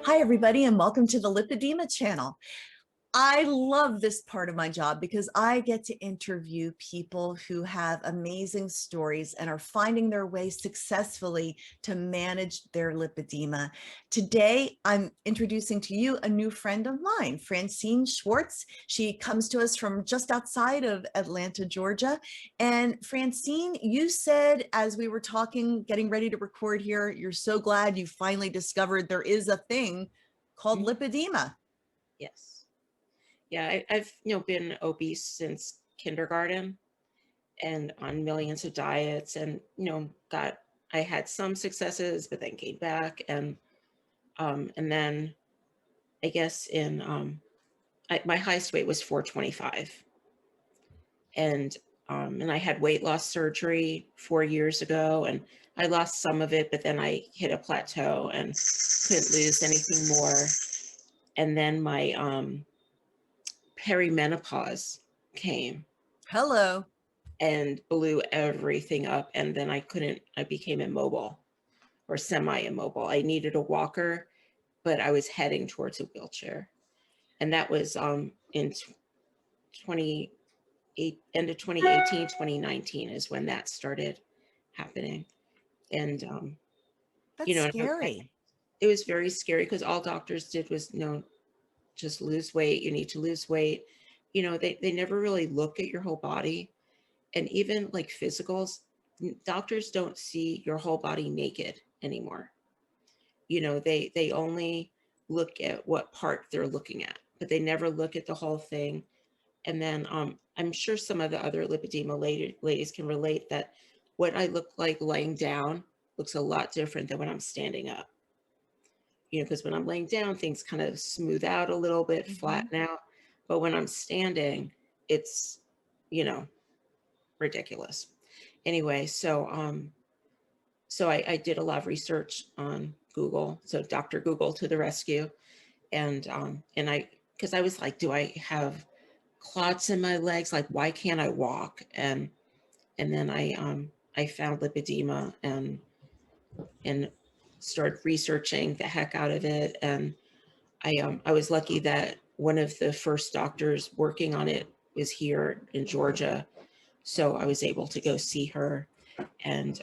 Hi, everybody, and welcome to the Lipedema channel. I love this part of my job because I get to interview people who have amazing stories and are finding their way successfully to manage their lipedema. Today, I'm introducing to you a new friend of mine, Francine Schwartz. She comes to us from just outside of Atlanta, Georgia. And Francine, you said as we were talking, getting ready to record here, you're so glad you finally discovered there is a thing called Mhm. lipedema. Yes. Yeah, I've been obese since kindergarten and on millions of diets and I had some successes but then came back and then I guess my highest weight was 425 and I had weight loss surgery 4 years ago and I lost some of it, but then I hit a plateau and couldn't lose anything more. And then my peri-menopause came Hello. and blew everything up. And then I became immobile or semi-immobile. I needed a walker, but I was heading towards a wheelchair. And that was in 28, end of 2018, 2019 is when that started happening. And, That's and scary. it was very scary because all doctors did was, just lose weight. You need to lose weight. They never really look at your whole body. And even like physicals, doctors don't see your whole body naked anymore. They only look at what part they're looking at, but they never look at the whole thing. And then I'm sure some of the other lipedema ladies can relate that what I look like laying down looks a lot different than when I'm standing up. Because when I'm laying down, things kind of smooth out a little bit, Mhm. flatten out. But when I'm standing, it's, you know, ridiculous. Anyway, so I did a lot of research on Google. So Dr. Google to the rescue. And because I was like, do I have clots in my legs? Like, why can't I walk? And then I found lipedema and started researching the heck out of it. And I was lucky that one of the first doctors working on it was here in Georgia. So I was able to go see her and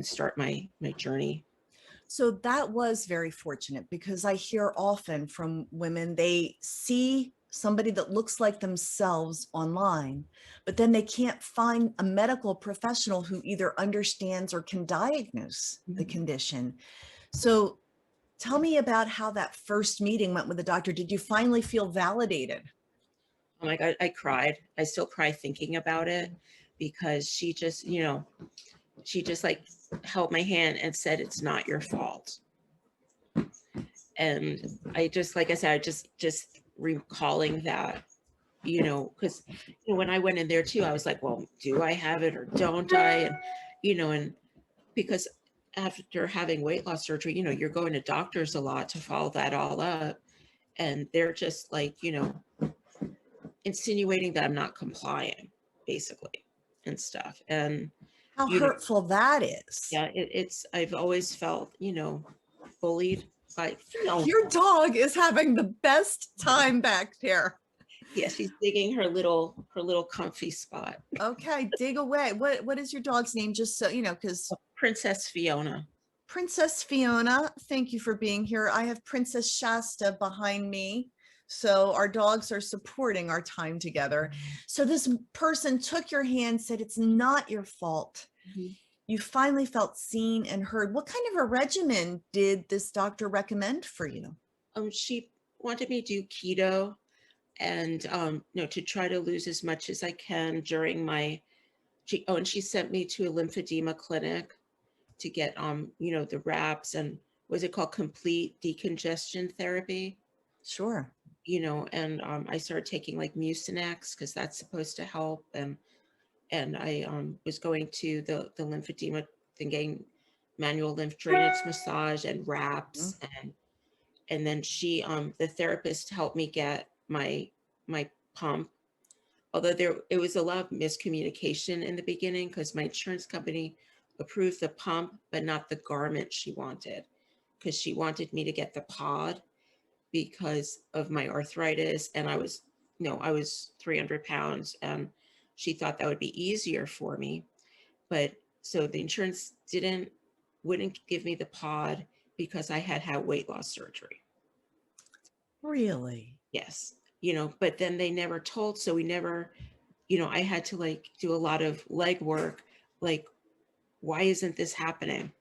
start my journey. So that was very fortunate because I hear often from women, they see somebody that looks like themselves online, but then they can't find a medical professional who either understands or can diagnose the Mhm. condition. So tell me about how that first meeting went with the doctor. Did you finally feel validated? Oh my God, I cried. I still cry thinking about it because she just like held my hand and said, it's not your fault. And I just, like I said, I just recalling that, because when I went in there too, I was like, well, do I have it or don't I? And because after having weight loss surgery, you're going to doctors a lot to follow that all up. And they're just like, insinuating that I'm not complying, basically, and stuff. And, How you know, hurtful that is. yeah, I've always felt, bullied by, Your dog is having the best time back there. yeah, she's digging her little comfy spot. Okay, dig away. What is your dog's name? Just so you know, because Princess Fiona. Princess Fiona, thank you for being here. I have Princess Shasta behind me. So our dogs are supporting our time together. So this person took your hand, said it's not your fault. Mhm. You finally felt seen and heard. What kind of a regimen did this doctor recommend for you? She wanted me to do keto and, to try to lose as much as I can during and she sent me to a lymphedema clinic to get, the wraps and was it called complete decongestion therapy? Sure. And I started taking like Mucinex because that's supposed to help. And I was going to the lymphedema thing, getting manual lymph drainage massage and wraps. And then the therapist helped me get my pump. Although it was a lot of miscommunication in the beginning because my insurance company approved the pump, but not the garment she wanted, because she wanted me to get the pod. because of my arthritis, and I was 300 pounds, and she thought that would be easier for me. But so the insurance wouldn't give me the pod because I had had weight loss surgery. Really? Yes. But then they never told, so we never, I had to like do a lot of legwork, like, why isn't this happening?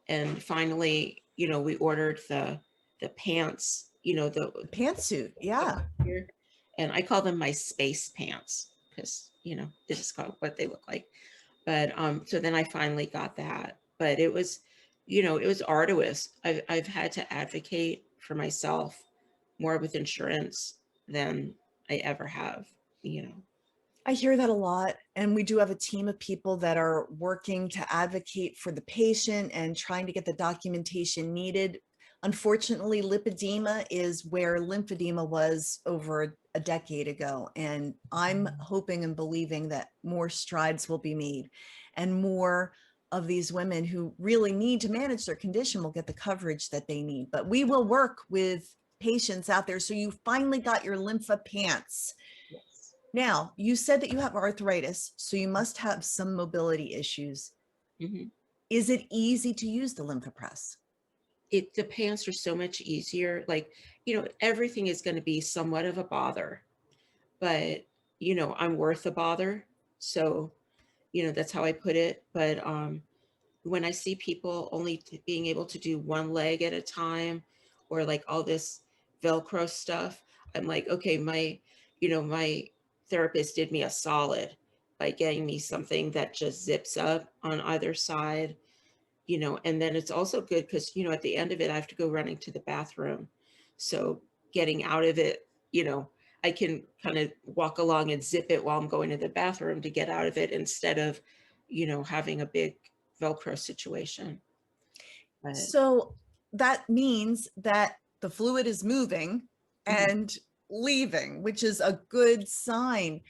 And finally, we ordered the pants, the The pantsuit. Yeah. here, and I call them my space pants because, this is what they look like. But so then I finally got that. But it was arduous. I've had to advocate for myself more with insurance than I ever have, you know. I hear that a lot. And we do have a team of people that are working to advocate for the patient and trying to get the documentation needed. Unfortunately, lipedema is where lymphedema was over a decade ago. And I'm hoping and believing that more strides will be made and more of these women who really need to manage their condition will get the coverage that they need. But we will work with patients out there. So you finally got your Lympha pants. Yes. Now, you said that you have arthritis, so you must have some mobility issues. Hmm. Is it easy to use the Lymphopress? The pants are so much easier. Like, everything is going to be somewhat of a bother, but I'm worth a bother. So, that's how I put it. But when I see people only being able to do one leg at a time, or like all this Velcro stuff, I'm like, okay, my therapist did me a solid by getting me something that just zips up on either side, and then it's also good because, at the end of it, I have to go running to the bathroom. So getting out of it, I can kind of walk along and zip it while I'm going to the bathroom to get out of it instead of, having a big Velcro situation. But So that means that the fluid is moving mhm, and leaving, which is a good sign.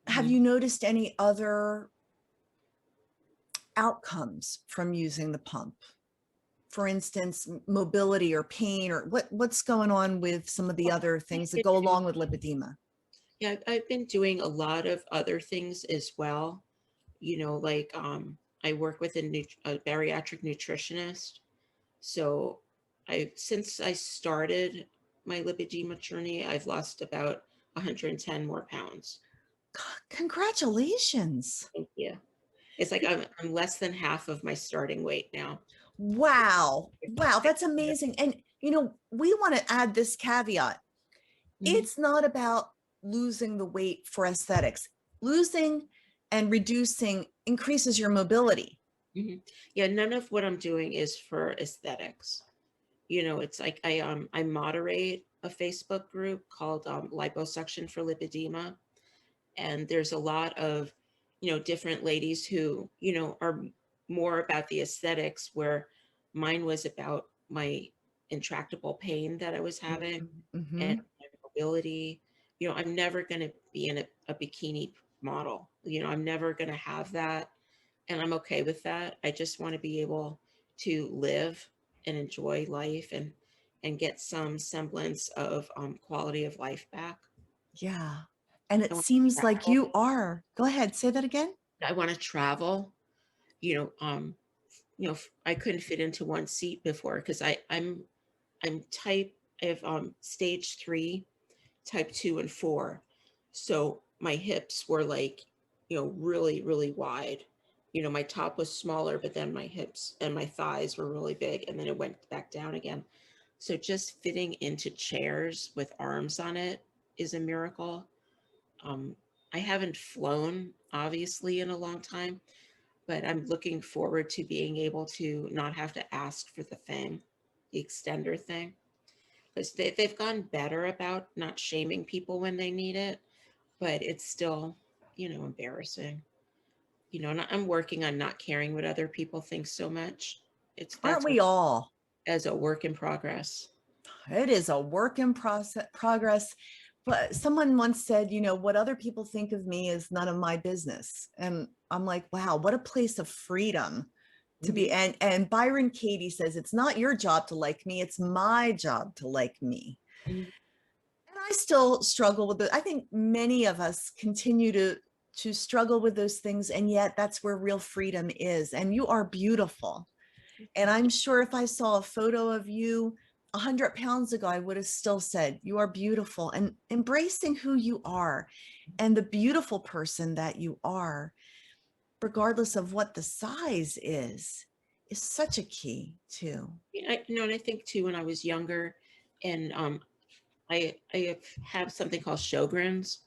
Have mhm. you noticed any other outcomes from using the pump? For instance, mobility or pain, or what's going on with some of the other I've things that been go doing- along with lipedema? yeah, I've been doing a lot of other things as well. Like I work with a bariatric nutritionist. So since I started my lipedema journey, I've lost about 110 more pounds. Congratulations. Thank you. It's like I'm less than half of my starting weight now. Wow. Wow, that's amazing. And we want to add this caveat. Mhm, It's not about losing the weight for aesthetics. Losing and reducing increases your mobility. mhm. Yeah, none of what I'm doing is for aesthetics. It's like I moderate a Facebook group called Liposuction for Lipedema, and there's a lot of different ladies who are more about the aesthetics, where mine was about my intractable pain that I was having and Mm-hmm. my mobility. I'm never going to be in a bikini model. I'm never going to have that, and I'm okay with that. I just want to be able to live and enjoy life, and get some semblance of quality of life back. Yeah. And I it want seems to like travel. you are. Go ahead, say that again. I want to travel. You know, um, I couldn't fit into one seat before because I'm type I have stage 3, type 2, and 4. So my hips were like, really, really wide. My top was smaller, but then my hips and my thighs were really big, and then it went back down again. So just fitting into chairs with arms on it is a miracle. Um, I haven't flown, obviously, in a long time, but I'm looking forward to being able to not have to ask for the extender thing, because they've gone better about not shaming people when they need it, but it's still, embarrassing. And I'm working on not caring what other people think so much. Aren't That's we all? as a work in progress. It is a work in progress. But someone once said, what other people think of me is none of my business. And I'm like, wow, what a place of freedom to be. Mhm. And Byron Katie says, it's not your job to like me, it's my job to like me. Mhm. And I still struggle with it. I think many of us continue to struggle with those things, and yet that's where real freedom is. And you are beautiful. And I'm sure if I saw a photo of you 100 pounds ago, I would have still said, you are beautiful. And embracing who you are and the beautiful person that you are, regardless of what the size is such a key too. Yeah, and I think too, when I was younger, and I have something called Sjogren's,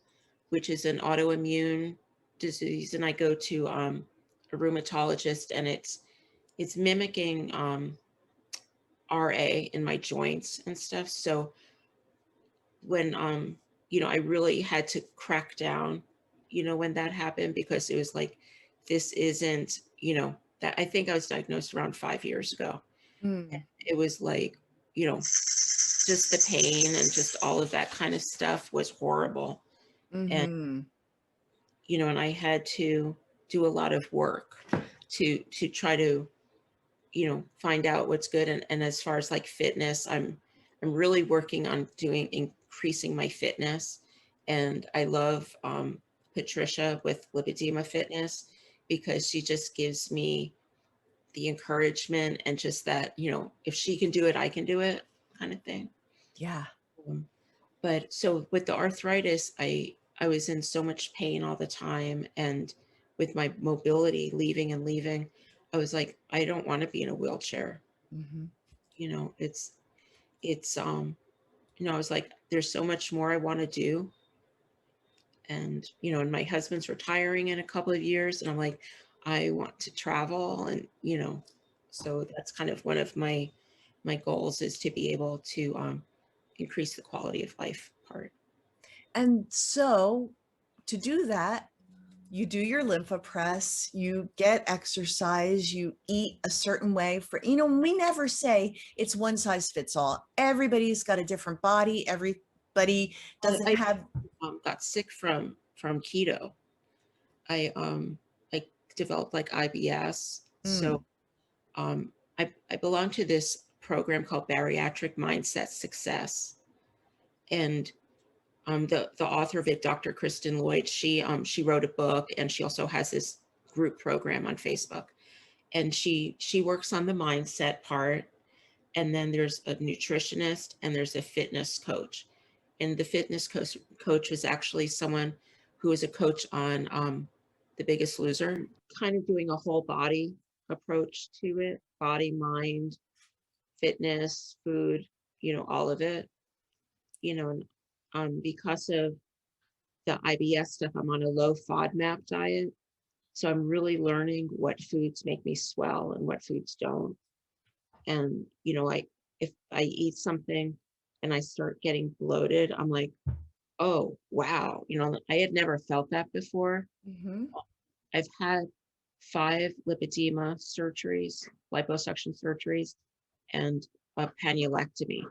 which is an autoimmune disease, and I go to a rheumatologist, and it's mimicking RA in my joints and stuff. So when I really had to crack down, when that happened, because it was like, this isn't, that I think I was diagnosed around 5 years ago. Mm, It was like, just the pain and just all of that kind of stuff was horrible. And, mm-hmm. and I had to do a lot of work to try to, find out what's good. And as far as like fitness, I'm really working on increasing my fitness. And I love Patricia with Lipedema Fitness, because she just gives me the encouragement and just that, if she can do it, I can do it, kind of thing. Yeah. Um, but so with the arthritis, I was in so much pain all the time, and with my mobility leaving, I was like, I don't want to be in a wheelchair. Mm-hmm. It's I was like, there's so much more I want to do. And my husband's retiring in a couple of years, and I'm like, I want to travel, and so that's kind of one of my goals, is to be able to increase the quality of life part. And so to do that, you do your Lympha Press, you get exercise, you eat a certain way for, we never say it's one size fits all. Everybody's got a different body. Everybody doesn't I have. got sick from keto. I developed like IBS. So Mm, I belong to this program called Bariatric Mindset Success. And the author of it, Dr. Kristen Lloyd, she wrote a book, and she also has this group program on Facebook. And she works on the mindset part. And then there's a nutritionist, and there's a fitness coach. And the fitness coach was actually someone who was a coach on The Biggest Loser, kind of doing a whole body approach to it: body, mind, fitness, food, all of it. And because of the IBS stuff, I'm on a low FODMAP diet. So I'm really learning what foods make me swell and what foods don't. And, like, if I eat something and I start getting bloated, I'm like, oh, wow. I had never felt that before. mm-hmm. I've had 5 lipedema surgeries, liposuction surgeries, and a panulectomy.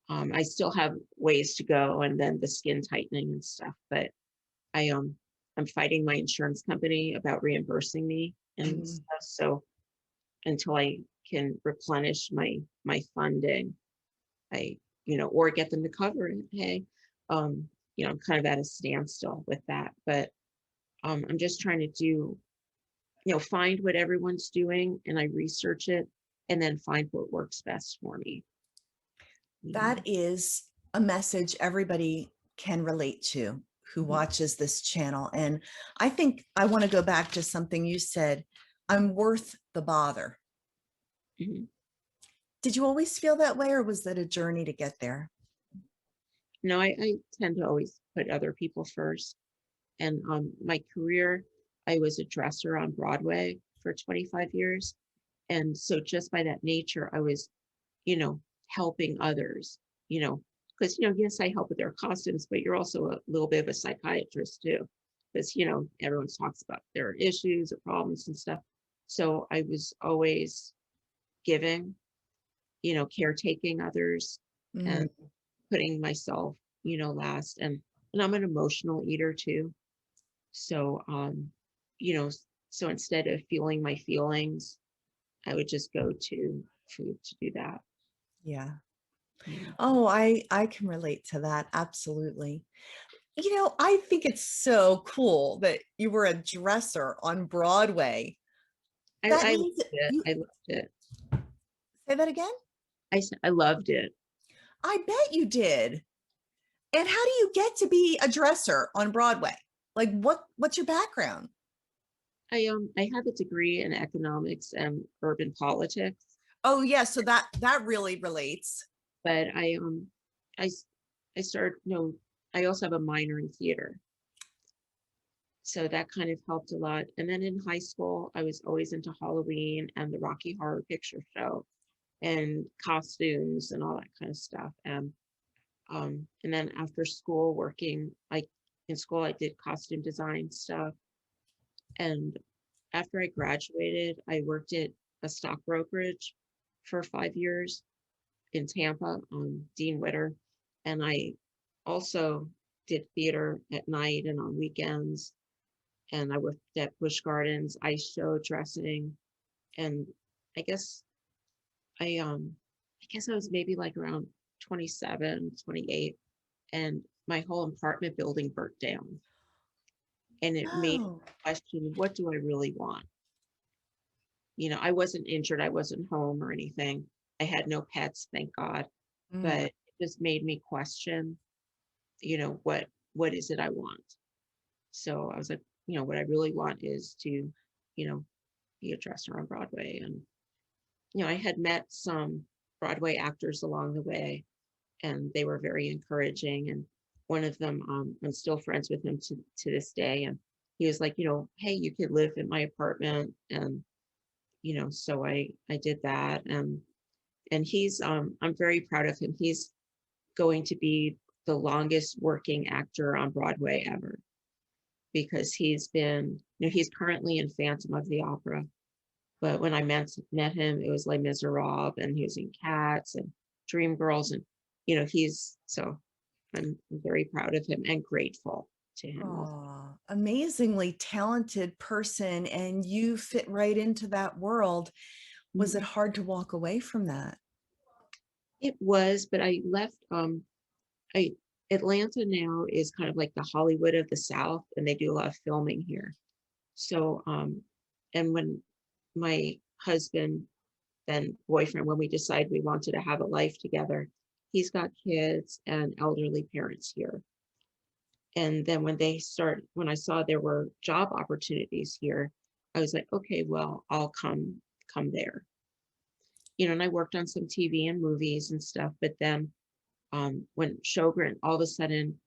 I still have ways to go, and then the skin tightening and stuff. But I I'm fighting my insurance company about reimbursing me and Mm. stuff. So until I can replenish my funding, I or get them to cover it. Hey, I'm kind of at a standstill with that. But I'm just trying to do, find what everyone's doing, and I research it, and then find what works best for me. You That know. is a message everybody can relate to who Mhm. watches this channel. And I think I want to go back to something you said. I'm worth the bother. Mhm. Did you always feel that way, or was that a journey to get there? No, I tend to always put other people first. And my career, I was a dresser on Broadway for 25 years. And so just by that nature, I was, helping others, because, yes, I help with their costumes, but you're also a little bit of a psychiatrist too, because, everyone talks about their issues or problems and stuff. So I was always giving, caretaking others, Mm, and putting myself, last. And I'm an emotional eater too. So, you know, so instead of feeling my feelings, I would just go to food to do that. yeah. Oh, I can relate to that. Absolutely. I think it's so cool that you were a dresser on Broadway. That I loved means that it. you I loved it. say that again? I loved it. I bet you did. And how do you get to be a dresser on Broadway? Like what's your background? I have a degree in economics and urban politics, Oh yeah, so that really relates. but I s- I started, I also have a minor in theater. So that kind of helped a lot. And then in high school, I was always into Halloween and the Rocky Horror Picture Show and costumes and all that kind of stuff. And then after school, working, in school, I did costume design stuff. And after I graduated, I worked at a stock brokerage for 5 years in Tampa on Dean Witter. And I also did theater at night and on weekends. And I worked at Busch Gardens, ice show dressing. And I guess I guess I was maybe like around 27, 28, and my whole apartment building burnt down. And it made me Oh. question, what do I really want? I wasn't injured, I wasn't home or anything. I had no pets, thank God. Mm. But it just made me question, what is it I want? So I was like, what I really want is to, you know, be a dresser on Broadway. And, I had met some Broadway actors along the way, and they were very encouraging. And one of them, I'm still friends with him to this day. And he was like, hey, you could live in my apartment. And, so I did that. And I'm very proud of him. He's going to be the longest working actor on Broadway ever, because he's currently in Phantom of the Opera. But when I met him, it was Les Miserables, and he was in Cats and Dreamgirls, and I'm very proud of him and grateful to him also. Oh, amazingly talented person, and you fit right into that world. Was it Mhm. hard to walk away from that? It was, but I left. I Atlanta now is kind of like the Hollywood of the South, and they do a lot of filming here. So, and when my husband, then boyfriend, when we decided we wanted to have a life together, he's got kids and elderly parents here. And then when I saw there were job opportunities here, I was like, okay, well, I'll come there. And I worked on some TV and movies and stuff, but then when Sjogren, all of a sudden,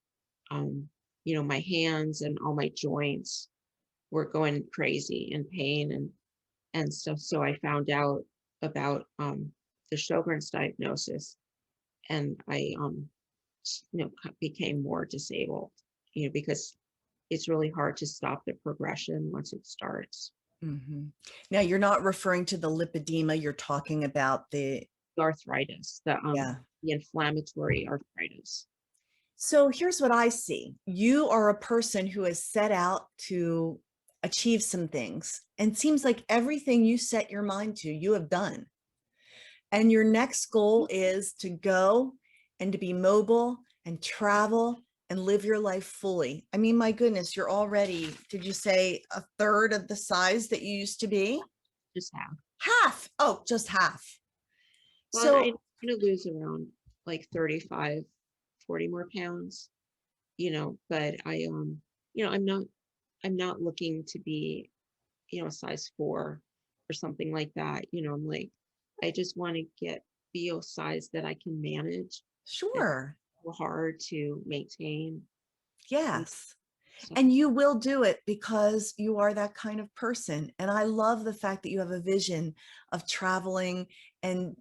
my hands and all my joints were going crazy in pain and stuff. So I found out about the Sjogren's diagnosis, and I became more disabled, because it's really hard to stop the progression once it starts. Mhm. Now, you're not referring to the lipedema, you're talking about The arthritis, yeah. the inflammatory arthritis. So here's what I see. You are a person who has set out to achieve some things, and seems like everything you set your mind to, you have done. And your next goal is to go and to be mobile and travel and live your life fully. I mean, my goodness, you're already, did you say a third of the size that you used to be? Just have. Half. Oh, just half. Well, I'm So going to lose around like 35, 40 more pounds, but I'm not looking to be, a size 4 or something like that. I'm like, I just want to be a size that I can manage and sure. hard to maintain. And Yes. so, And you will do it because you are that kind of person. And I love the fact that you have a vision of traveling and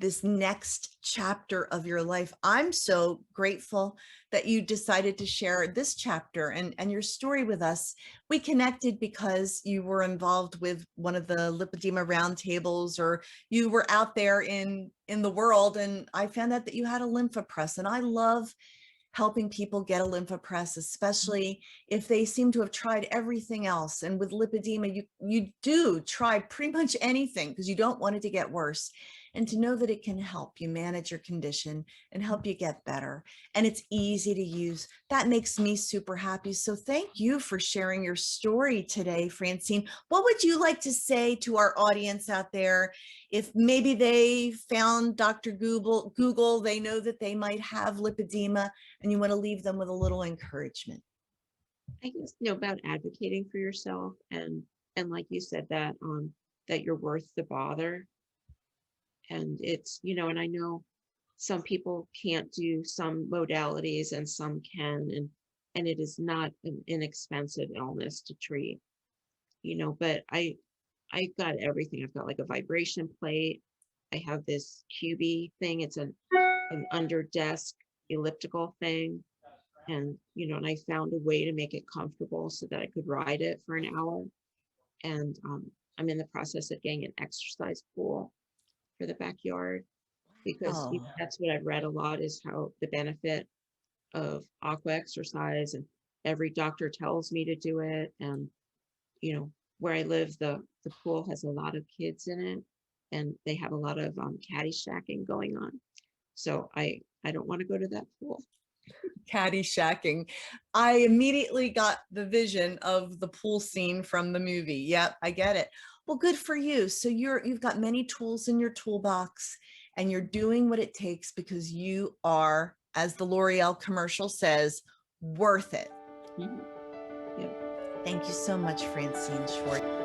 this next chapter of your life. I'm so grateful that you decided to share this chapter and your story with us. We connected because you were involved with one of the lipedema roundtables, or you were out there in the world, and I found out that you had a Lympha Press, and I love helping people get a Lymphopress, especially if they seem to have tried everything else. And with lipedema, you do try pretty much anything because you don't want it to get worse. and to know that it can help you manage your condition and help you get better. And it's easy to use. That makes me super happy. So thank you for sharing your story today, Francine. What would you like to say to our audience out there if maybe they found Dr. Google, they know that they might have lipedema, and you want to leave them with a little encouragement? I guess, about advocating for yourself, and like you said, that that you're worth the bother. And it's, and I know some people can't do some modalities and some can, and it is not an inexpensive illness to treat, but I've got everything. I've got like a vibration plate. I have this QB thing. It's an under desk elliptical thing. And I found a way to make it comfortable so that I could ride it for an hour. And I'm in the process of getting an exercise pool for the backyard, because Oh, that's what I've read a lot, is how the benefit of aqua exercise, and every doctor tells me to do it. And where I live, the pool has a lot of kids in it, and they have a lot of caddyshacking going on. So I don't want to go to that pool. caddyshacking. I immediately got the vision of the pool scene from the movie. Yep, I get it. Well, good for you. So you've got many tools in your toolbox, and you're doing what it takes because you are, as the L'Oreal commercial says, worth it. Mhm. Yeah. Thank you so much, Francine Schwartz.